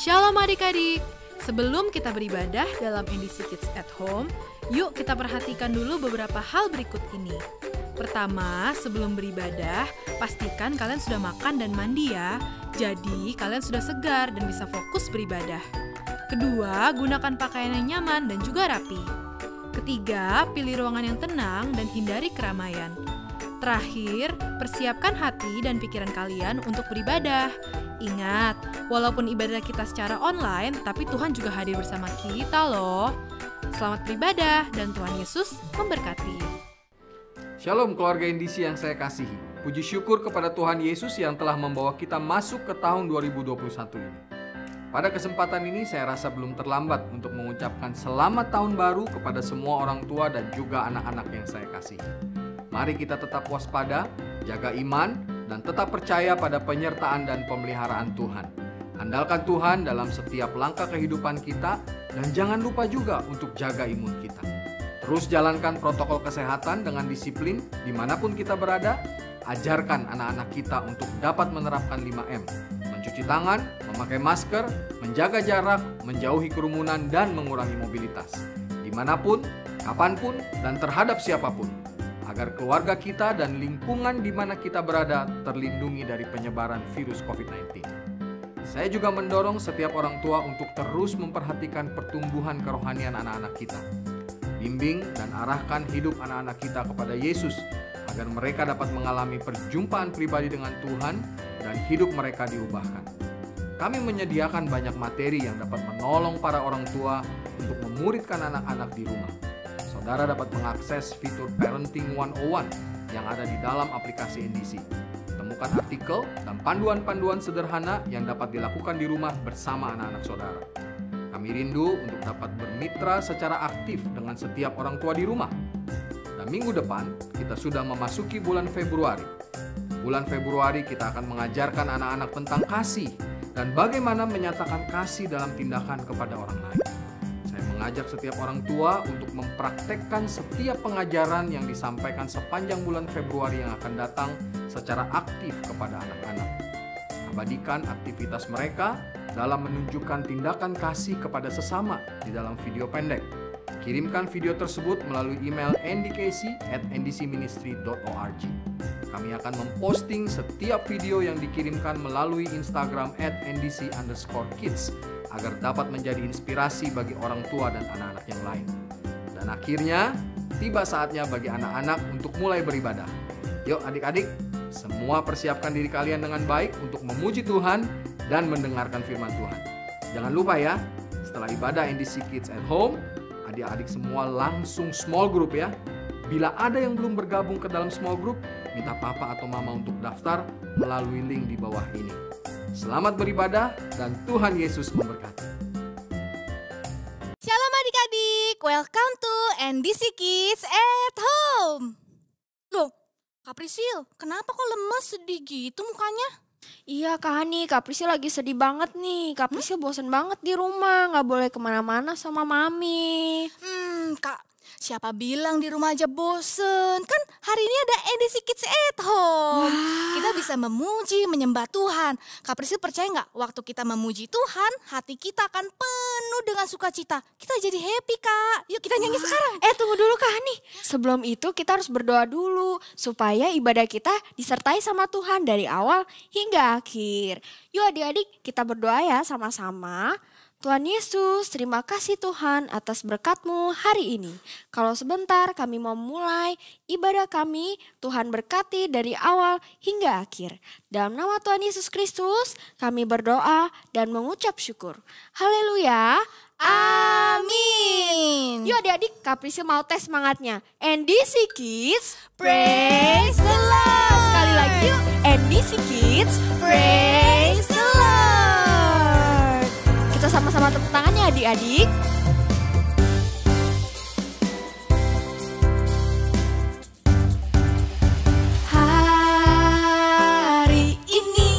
Shalom adik-adik, sebelum kita beribadah dalam NDC Kids at Home, yuk kita perhatikan dulu beberapa hal berikut ini. Pertama, sebelum beribadah, pastikan kalian sudah makan dan mandi ya. Jadi, kalian sudah segar dan bisa fokus beribadah. Kedua, gunakan pakaian yang nyaman dan juga rapi. Ketiga, pilih ruangan yang tenang dan hindari keramaian. Terakhir, persiapkan hati dan pikiran kalian untuk beribadah. Ingat, walaupun ibadah kita secara online, tapi Tuhan juga hadir bersama kita loh. Selamat beribadah dan Tuhan Yesus memberkati. Shalom keluarga NDC yang saya kasihi. Puji syukur kepada Tuhan Yesus yang telah membawa kita masuk ke tahun 2021 ini. Pada kesempatan ini saya rasa belum terlambat untuk mengucapkan selamat tahun baru kepada semua orang tua dan juga anak-anak yang saya kasihi. Mari kita tetap waspada, jaga iman, dan tetap percaya pada penyertaan dan pemeliharaan Tuhan. Andalkan Tuhan dalam setiap langkah kehidupan kita, dan jangan lupa juga untuk jaga imun kita. Terus jalankan protokol kesehatan dengan disiplin dimanapun kita berada. Ajarkan anak-anak kita untuk dapat menerapkan 5M. Mencuci tangan, memakai masker, menjaga jarak, menjauhi kerumunan, dan mengurangi mobilitas. Dimanapun, kapanpun, dan terhadap siapapun. Agar keluarga kita dan lingkungan di mana kita berada terlindungi dari penyebaran virus COVID-19. Saya juga mendorong setiap orang tua untuk terus memperhatikan pertumbuhan kerohanian anak-anak kita. Bimbing dan arahkan hidup anak-anak kita kepada Yesus agar mereka dapat mengalami perjumpaan pribadi dengan Tuhan dan hidup mereka diubahkan. Kami menyediakan banyak materi yang dapat menolong para orang tua untuk memuridkan anak-anak di rumah. Saudara dapat mengakses fitur Parenting 101 yang ada di dalam aplikasi NDC. Temukan artikel dan panduan-panduan sederhana yang dapat dilakukan di rumah bersama anak-anak saudara. Kami rindu untuk dapat bermitra secara aktif dengan setiap orang tua di rumah. Dan minggu depan kita sudah memasuki bulan Februari. Bulan Februari kita akan mengajarkan anak-anak tentang kasih dan bagaimana menyatakan kasih dalam tindakan kepada orang lain. Mengajak setiap orang tua untuk mempraktekkan setiap pengajaran yang disampaikan sepanjang bulan Februari yang akan datang secara aktif kepada anak-anak. Abadikan aktivitas mereka dalam menunjukkan tindakan kasih kepada sesama di dalam video pendek. Kirimkan video tersebut melalui email ndkc@ndcministry.org. Kami akan memposting setiap video yang dikirimkan melalui Instagram @ndc_kids agar dapat menjadi inspirasi bagi orang tua dan anak-anak yang lain. Dan akhirnya, tiba saatnya bagi anak-anak untuk mulai beribadah. Yuk adik-adik, semua persiapkan diri kalian dengan baik untuk memuji Tuhan dan mendengarkan firman Tuhan. Jangan lupa ya, setelah ibadah NDC Kids at Home, adik-adik semua langsung small group ya. Bila ada yang belum bergabung ke dalam small group, minta papa atau mama untuk daftar melalui link di bawah ini. Selamat beribadah dan Tuhan Yesus memberkati. Shalom adik-adik, welcome to NDC Kids at Home. Loh, Kak Prisil, kenapa kok lemes sedih gitu mukanya? Iya Kak Hani, Kak Prisil lagi sedih banget nih. Kak Prisil bosan banget di rumah, gak boleh kemana-mana sama Mami. Kak, siapa bilang di rumah aja bosen? Kan hari ini ada NDC Kids at Home. Kita bisa memuji, menyembah Tuhan. Kak Prisil percaya gak? Waktu kita memuji Tuhan, hati kita akan penuh dengan sukacita. Kita jadi happy Kak. Yuk kita nyanyi sekarang. Tunggu dulu Kak Hani. Sebelum itu kita harus berdoa dulu. Supaya ibadah kita disertai sama Tuhan dari awal hingga akhir. Yuk adik-adik kita berdoa ya sama-sama. Tuhan Yesus, terima kasih Tuhan atas berkat-Mu hari ini. Kalau sebentar kami mau mulai ibadah kami, Tuhan berkati dari awal hingga akhir. Dalam nama Tuhan Yesus Kristus, kami berdoa dan mengucap syukur. Haleluya. Amin. Yuk adik-adik, Kak Prisil mau tes semangatnya. NDC Kids, Praise the Lord. Sekali lagi yuk, NDC Kids, Praise the Lord. Kita sama-sama tepuk tangannya adik-adik. Hari ini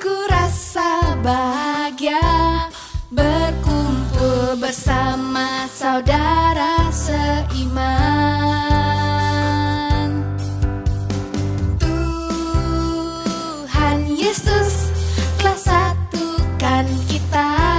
ku rasa bahagia berkumpul bersama saudara seiman. Tuhan Yesus telah satukan kita.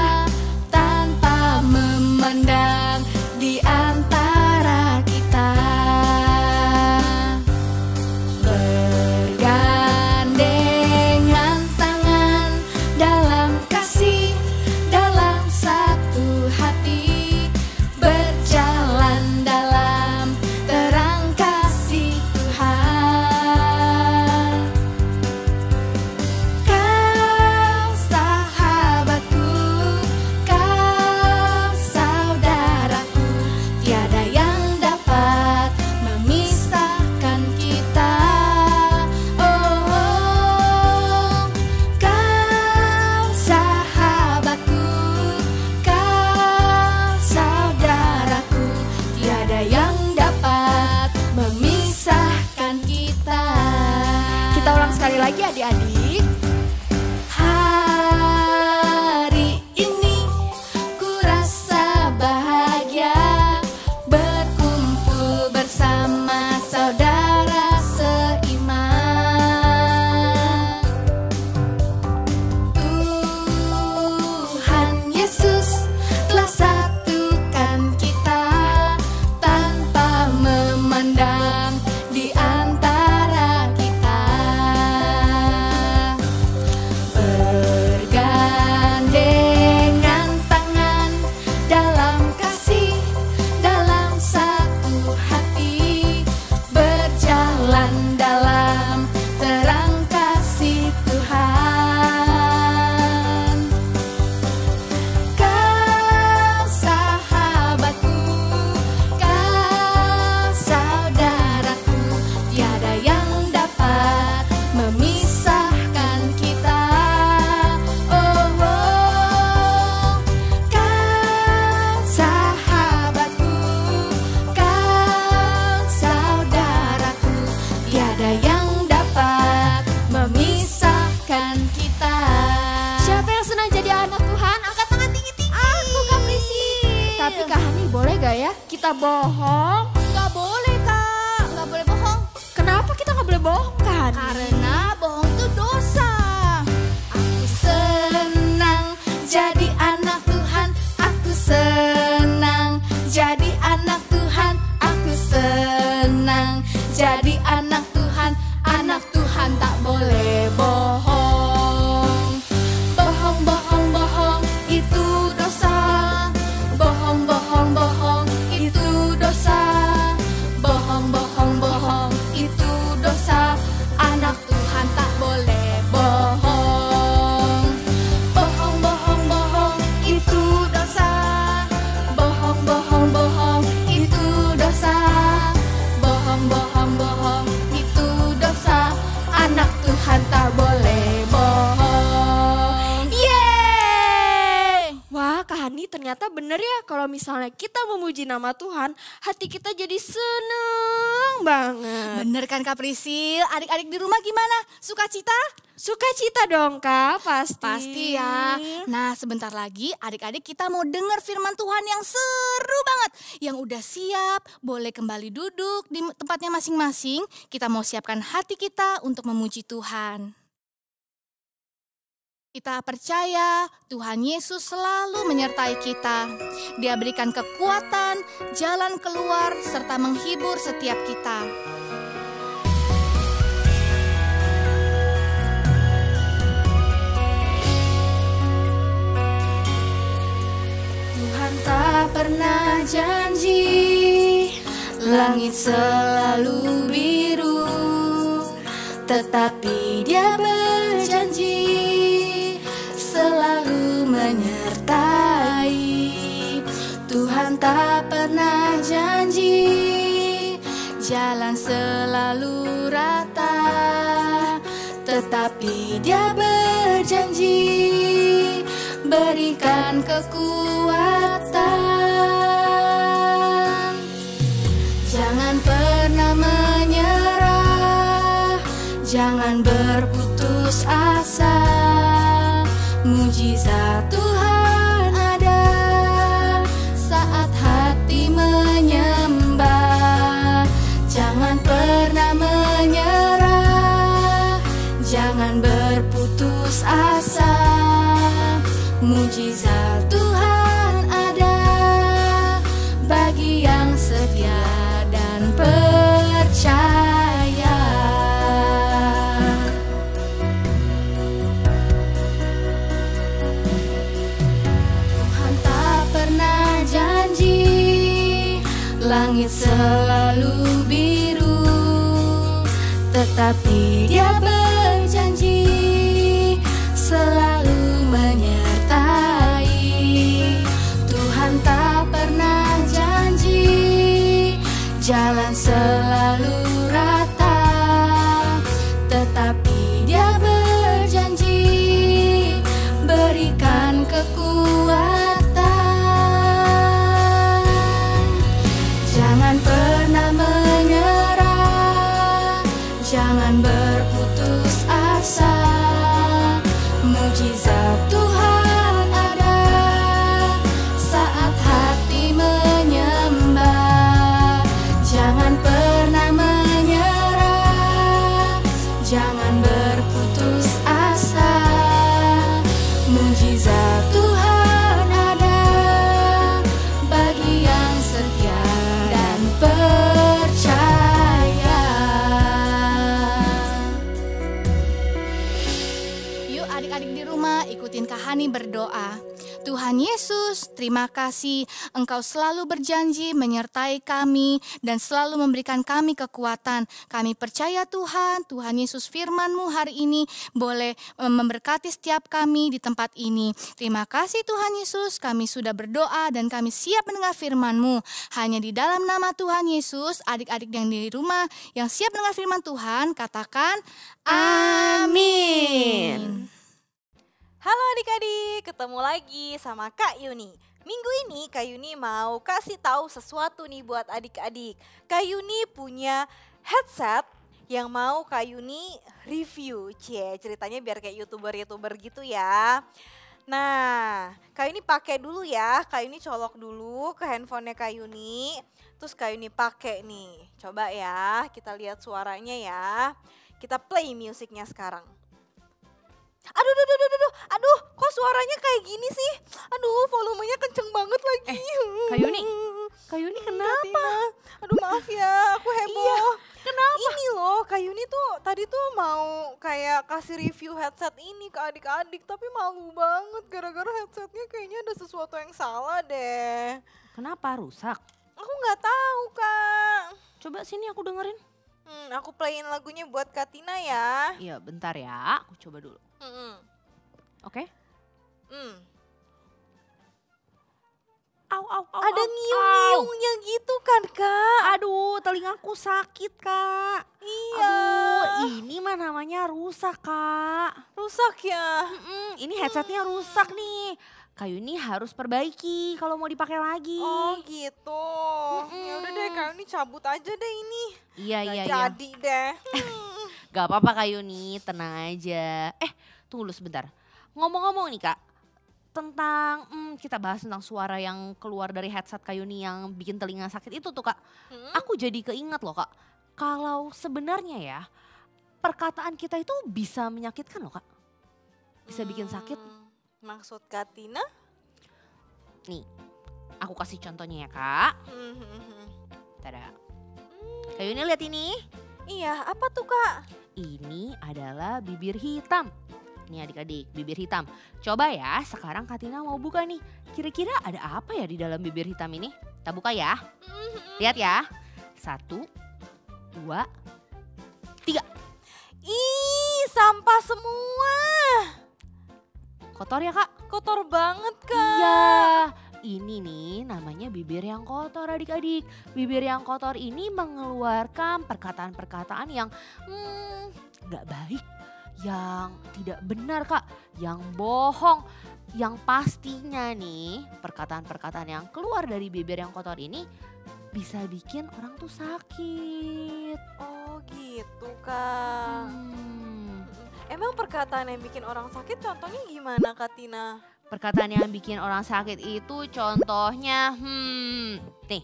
pernah jadi anak Tuhan? Angkat tangan tinggi-tinggi. Aku Kak Prisil. Tapi Kak Hani boleh gak ya kita bohong? Nggak boleh Kak, nggak boleh bohong. Kenapa kita gak boleh bohong Kak Hani? Karena bohong itu dosa. Aku senang jadi anak Tuhan. Aku senang jadi anak Tuhan. Aku senang jadi anak Tuhan. Anak Tuhan tak boleh bohong. Bohong, bohong, bohong itu dosa. Bohong, bohong, bohong itu dosa. Bohong, bohong, bohong itu dosa. Anak Tuhan tak boleh bohong. Bohong, bohong, bohong itu dosa. Bohong, bohong, bohong itu dosa. Bohong, bohong, bohong itu dosa. Anak Tuhan tak boleh bohong. Yeay! Wah Kak Hani ternyata bener ya kalau misalnya kita memuji nama Tuhan, hati kita jadi seneng banget. Bener kan Kak Prisil? Adik-adik di rumah gimana? Sukacita? Sukacita dong Kak, pasti. Pasti ya. Nah sebentar lagi adik-adik kita mau dengar firman Tuhan yang seru banget. Yang udah siap boleh kembali duduk di tempatnya masing-masing. Kita mau siapkan hati kita untuk memuji Tuhan. Kita percaya Tuhan Yesus selalu menyertai kita. Dia berikan kekuatan, jalan keluar, serta menghibur setiap kita. Tuhan tak pernah janji langit selalu biru, tetapi Dia berjanji selalu menyertai. Tuhan tak pernah janji jalan selalu rata, tetapi Dia berjanji berikan kekuatan. Jangan pernah menyerah, jangan berputus asa. Mujizat Tuhan ada saat hati menyembah. Jangan pernah menyerah, jangan berputus asa. Mujizat Tuhan ada bagi yang setia dan percaya. Tuhan tak pernah janji langit selalu biru, tetapi Dia berjanji selalu menyertai. Tuhan tak pernah janji jalan selalu rata, tetapi Dia berjanji berikan kekuatan. Jangan pernah menyerah, jangan berputus asa. Mujizat Tuhan ada saat hati menyembah. Jangan pernah menyerah, jangan berputus asa. Mujizat Tuhan ada bagi yang setia dan percaya. Yuk adik-adik di rumah ikutin Kak Hani berdoa. Tuhan Yesus, terima kasih Engkau selalu berjanji menyertai kami dan selalu memberikan kami kekuatan. Kami percaya Tuhan, Tuhan Yesus firman-Mu hari ini boleh memberkati setiap kami di tempat ini. Terima kasih Tuhan Yesus, kami sudah berdoa dan kami siap mendengar firman-Mu. Hanya di dalam nama Tuhan Yesus, adik-adik yang di rumah yang siap mendengar firman Tuhan, katakan amin. Halo adik-adik, ketemu lagi sama Kak Yuni. Minggu ini Kak Yuni mau kasih tahu sesuatu nih buat adik-adik. Kak Yuni punya headset yang mau Kak Yuni review. Ceritanya biar kayak YouTuber-YouTuber gitu ya. Nah, Kak Yuni pakai dulu ya. Kak Yuni colok dulu ke handphonenya Kak Yuni. Terus Kak Yuni pakai nih. Coba ya, kita lihat suaranya ya. Kita play musiknya sekarang. Aduh, kok suaranya kayak gini sih? Aduh, volumenya kenceng banget lagi. Kak Yuni kenapa? Katina. Aduh maaf ya, aku heboh. Iya, kenapa? Ini loh, Kak Yuni tuh tadi tuh mau kayak kasih review headset ini ke adik-adik. Tapi malu banget gara-gara headsetnya kayaknya ada sesuatu yang salah deh. Kenapa rusak? Aku nggak tahu Kak. Coba sini aku dengerin. Aku playin lagunya buat Katina ya. Iya, bentar ya. Aku coba dulu. Mm-mm. Oke. Hmm. Au. Ada au. ngiung-ngiungnya gitu kan Kak? Aduh, telingaku sakit, Kak. Iya. Aduh, ini mah namanya rusak, Kak. Rusak ya. Ini headsetnya rusak nih. Kak Yuni harus perbaiki kalau mau dipakai lagi. Oh gitu. Ya udah deh Kak Yuni cabut aja deh ini. Iya. Jadi deh. Gak apa-apa Kak Yuni, tenang aja. Tunggu dulu sebentar. Ngomong-ngomong nih Kak, tentang kita bahas tentang suara yang keluar dari headset Kak Yuni yang bikin telinga sakit itu tuh Kak. Aku jadi keinget loh Kak, kalau sebenarnya ya perkataan kita itu bisa menyakitkan loh Kak. Bisa bikin sakit. Maksud Katina? Nih, aku kasih contohnya ya Kak. Tada. Kak Yuni lihat ini. Iya, apa tuh Kak? Ini adalah bibir hitam. Nih adik-adik, bibir hitam. Coba ya, sekarang Katina mau buka nih. Kira-kira ada apa ya di dalam bibir hitam ini? Kita buka ya. Lihat ya. 1, 2, 3. Ih, sampah semua. Kotor ya Kak? Kotor banget Kak. Iya. Ini nih namanya bibir yang kotor adik-adik. Bibir yang kotor ini mengeluarkan perkataan-perkataan yang gak baik. Yang tidak benar Kak. Yang bohong. Yang pastinya nih perkataan-perkataan yang keluar dari bibir yang kotor ini bisa bikin orang tuh sakit. Oh gitu Kak. Emang perkataan yang bikin orang sakit contohnya gimana Katina? Perkataan yang bikin orang sakit itu contohnya, nih,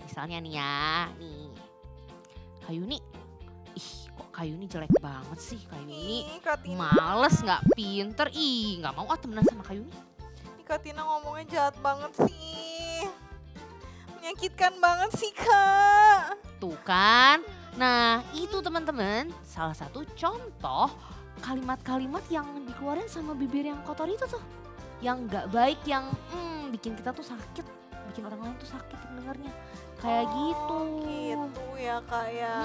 misalnya nih ya, nih, Kak Yuni, kok Kak Yuni jelek banget sih Kak Yuni, Katina. males nggak pinter, nggak mau temenan sama Kak Yuni. Ih, Katina ngomongnya jahat banget sih, menyakitkan banget sih Kak. Tuh kan, nah itu teman-teman salah satu contoh kalimat-kalimat yang dikeluarin sama bibir yang kotor itu tuh. Yang gak baik, yang bikin kita tuh sakit. Bikin orang lain tuh sakit dengarnya. Kayak gitu. Gitu ya Kak ya.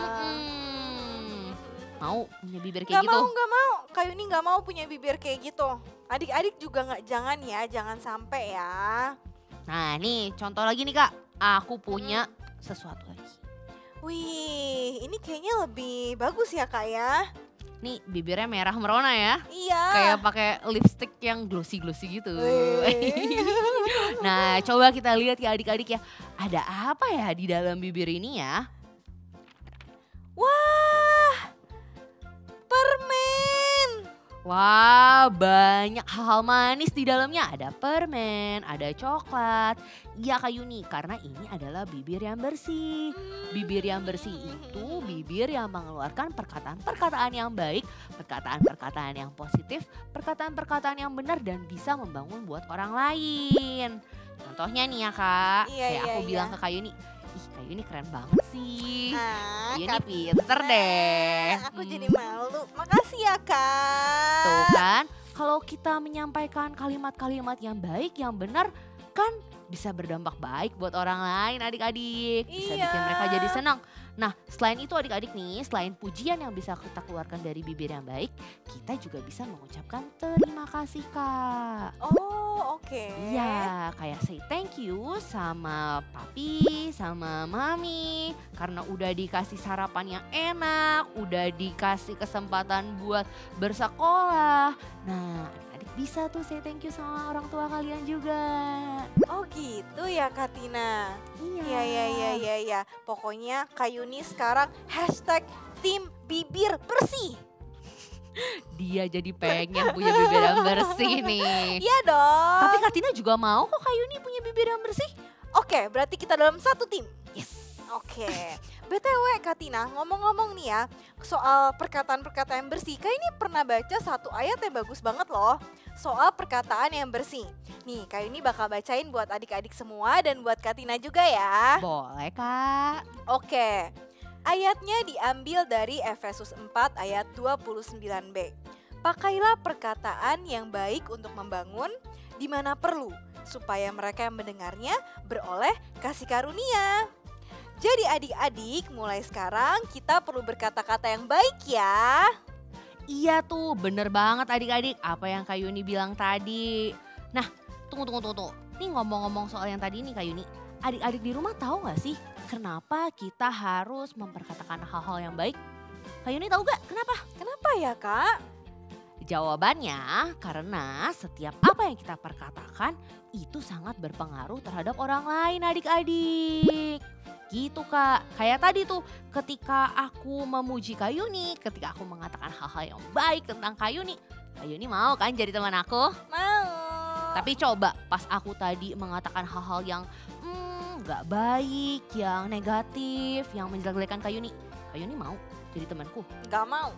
Mau punya bibir kayak gitu? Gak mau. Kak Yuni gak mau punya bibir kayak gitu. Adik-adik juga jangan ya, jangan sampai ya. Nah nih contoh lagi nih Kak. Aku punya sesuatu lagi. Wih, ini kayaknya lebih bagus ya Kak ya. Nih bibirnya merah merona ya. Iya. Kayak pakai lipstick yang glossy-glossy gitu. Nah coba kita lihat ya adik-adik ya. Ada apa ya di dalam bibir ini ya? Wah, permen. Wah, banyak hal-hal manis di dalamnya. Ada permen, ada coklat. Iya Kak Yuni, karena ini adalah bibir yang bersih. Bibir yang bersih itu bibir yang mengeluarkan perkataan-perkataan yang baik, perkataan-perkataan yang positif, perkataan-perkataan yang benar dan bisa membangun buat orang lain. Contohnya nih ya Kak, kayak aku bilang ke Kak Yuni, Kak Yuni keren banget sih. Kak Yuni pinter deh. Aku jadi malu. Makasih ya Kak. Tuh kan, kalau kita menyampaikan kalimat-kalimat yang baik, yang benar, kan bisa berdampak baik buat orang lain adik-adik. Bisa bikin mereka jadi senang. Nah selain itu adik-adik nih, selain pujian yang bisa kita keluarkan dari bibir yang baik, kita juga bisa mengucapkan terima kasih Kak. Oh oke. Iya, kayak say thank you sama papi, sama mami. Karena udah dikasih sarapan yang enak, udah dikasih kesempatan buat bersekolah. Nah adik-adik bisa tuh say thank you sama orang tua kalian juga. Oh gitu ya Katina. Iya. Iya. Pokoknya Kak Yuni sekarang #tim bibir bersih. Dia jadi pengen punya bibir yang bersih nih. Iya dong. Tapi Kak Tina juga mau kok Kak Yuni punya bibir yang bersih. Oke, berarti kita dalam satu tim. Yes. Oke, BTW Kak Tina, ngomong-ngomong nih ya, soal perkataan-perkataan yang bersih, Kak ini pernah baca satu ayat yang bagus banget loh, soal perkataan yang bersih. Nih, Kak ini bakal bacain buat adik-adik semua dan buat Kak Tina juga ya. Boleh Kak. Oke, ayatnya diambil dari Efesus 4 ayat 29b. Pakailah perkataan yang baik untuk membangun di mana perlu, supaya mereka yang mendengarnya beroleh kasih karunia. Jadi adik-adik, mulai sekarang kita perlu berkata-kata yang baik ya. Iya tuh, bener banget adik-adik apa yang Kak Yuni bilang tadi. Nah, tunggu. Nih ngomong-ngomong soal yang tadi nih Kak Yuni. Adik-adik di rumah tahu gak sih kenapa kita harus memperkatakan hal-hal yang baik? Kak Yuni tahu gak kenapa? Kenapa ya Kak? Jawabannya karena setiap apa yang kita perkatakan itu sangat berpengaruh terhadap orang lain adik-adik. Gitu Kak, kayak tadi tuh ketika aku memuji Kak Yuni, ketika aku mengatakan hal-hal yang baik tentang Kak Yuni mau kan jadi teman aku? Mau. Tapi coba pas aku tadi mengatakan hal-hal yang gak baik, yang negatif, yang menjelek-jelekan Kak Yuni mau jadi temanku? Gak mau.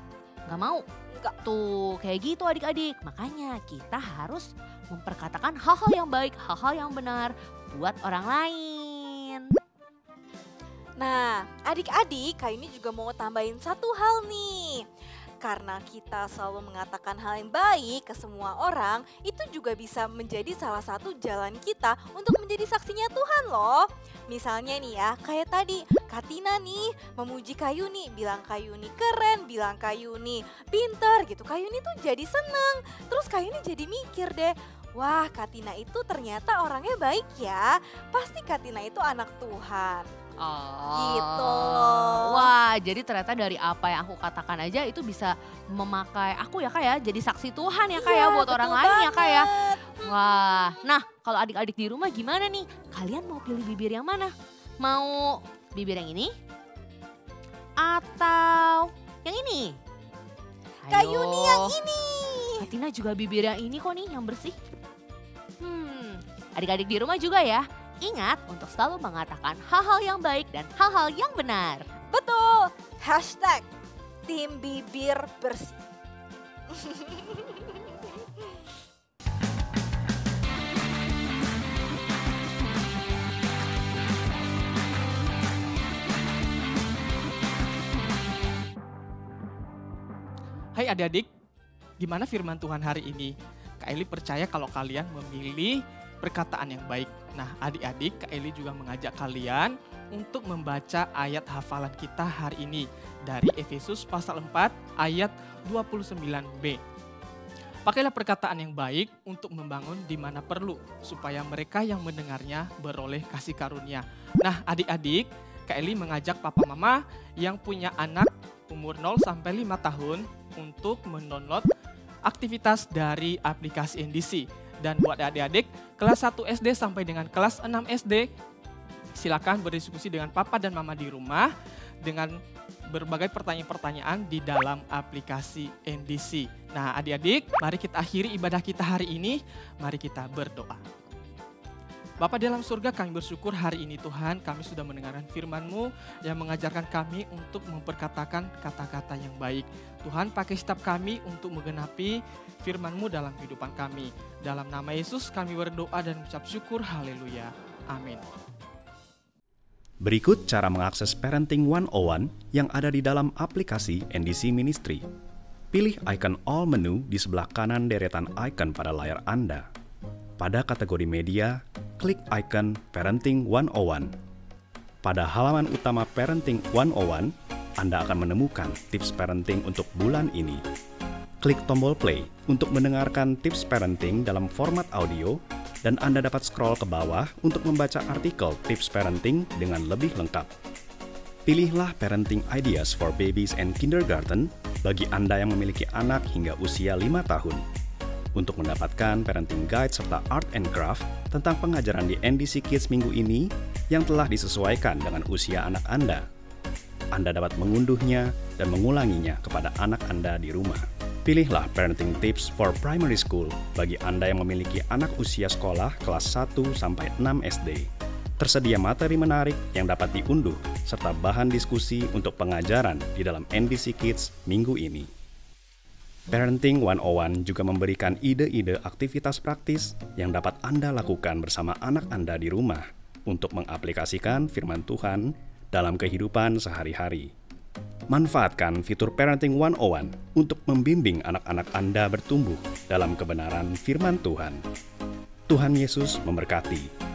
Gak mau? Enggak. Tuh kayak gitu adik-adik, makanya kita harus memperkatakan hal-hal yang baik, hal-hal yang benar buat orang lain. Nah, adik-adik, Kak ini juga mau tambahin satu hal nih. Karena kita selalu mengatakan hal yang baik ke semua orang, itu juga bisa menjadi salah satu jalan kita untuk menjadi saksinya Tuhan loh. Misalnya nih ya, kayak tadi Kak Tina nih memuji Kak Yuni, bilang Kak Yuni keren, bilang Kak Yuni pinter gitu. Kak Yuni tuh jadi seneng, terus Kak Yuni jadi mikir deh, wah Kak Tina itu ternyata orangnya baik ya, pasti Kak Tina itu anak Tuhan. Gitu. Wah, jadi ternyata dari apa yang aku katakan aja itu bisa memakai aku ya Kak ya, jadi saksi Tuhan ya Kak ya buat orang lain ya Kak ya. Wah, nah kalau adik-adik di rumah gimana nih? Kalian mau pilih bibir yang mana? Mau bibir yang ini? Atau yang ini? Kak Yuni yang ini. Kak Tina juga bibir yang ini kok nih, yang bersih. Adik-adik di rumah juga ya. Ingat untuk selalu mengatakan hal-hal yang baik dan hal-hal yang benar. Betul. Hashtag tim bibir bersih. Hai adik-adik, gimana firman Tuhan hari ini? Kak Eli percaya kalau kalian memilih perkataan yang baik. Nah adik-adik, Kak Eli juga mengajak kalian untuk membaca ayat hafalan kita hari ini dari Efesus pasal 4 ayat 29b. Pakailah perkataan yang baik untuk membangun di mana perlu, supaya mereka yang mendengarnya beroleh kasih karunia. Nah adik-adik, Kak Eli mengajak papa mama yang punya anak umur 0 sampai 5 tahun untuk mendownload aktivitas dari aplikasi NDC. Dan buat adik-adik kelas 1 SD sampai dengan kelas 6 SD, silakan berdiskusi dengan papa dan mama di rumah dengan berbagai pertanyaan-pertanyaan di dalam aplikasi NDC. Nah adik-adik, mari kita akhiri ibadah kita hari ini, mari kita berdoa. Bapa dalam surga, kami bersyukur hari ini Tuhan, kami sudah mendengarkan firman-Mu yang mengajarkan kami untuk memperkatakan kata-kata yang baik. Tuhan, pakai setiap kami untuk menggenapi firman-Mu dalam kehidupan kami. Dalam nama Yesus kami berdoa dan mengucap syukur, haleluya. Amin. Berikut cara mengakses Parenting 101 yang ada di dalam aplikasi NDC Ministry. Pilih icon All menu di sebelah kanan deretan icon pada layar Anda. Pada kategori media, klik icon Parenting 101. Pada halaman utama Parenting 101, Anda akan menemukan tips parenting untuk bulan ini. Klik tombol play untuk mendengarkan tips parenting dalam format audio, dan Anda dapat scroll ke bawah untuk membaca artikel tips parenting dengan lebih lengkap. Pilihlah Parenting Ideas for Babies and Kindergarten bagi Anda yang memiliki anak hingga usia 5 tahun. Untuk mendapatkan parenting guide serta art and craft tentang pengajaran di NDC Kids minggu ini yang telah disesuaikan dengan usia anak Anda. Anda dapat mengunduhnya dan mengulanginya kepada anak Anda di rumah. Pilihlah Parenting Tips for Primary School bagi Anda yang memiliki anak usia sekolah kelas 1-6 SD. Tersedia materi menarik yang dapat diunduh, serta bahan diskusi untuk pengajaran di dalam NDC Kids minggu ini. Parenting 101 juga memberikan ide-ide aktivitas praktis yang dapat Anda lakukan bersama anak Anda di rumah untuk mengaplikasikan firman Tuhan dalam kehidupan sehari-hari. Manfaatkan fitur Parenting 101 untuk membimbing anak-anak Anda bertumbuh dalam kebenaran firman Tuhan. Tuhan Yesus memberkati.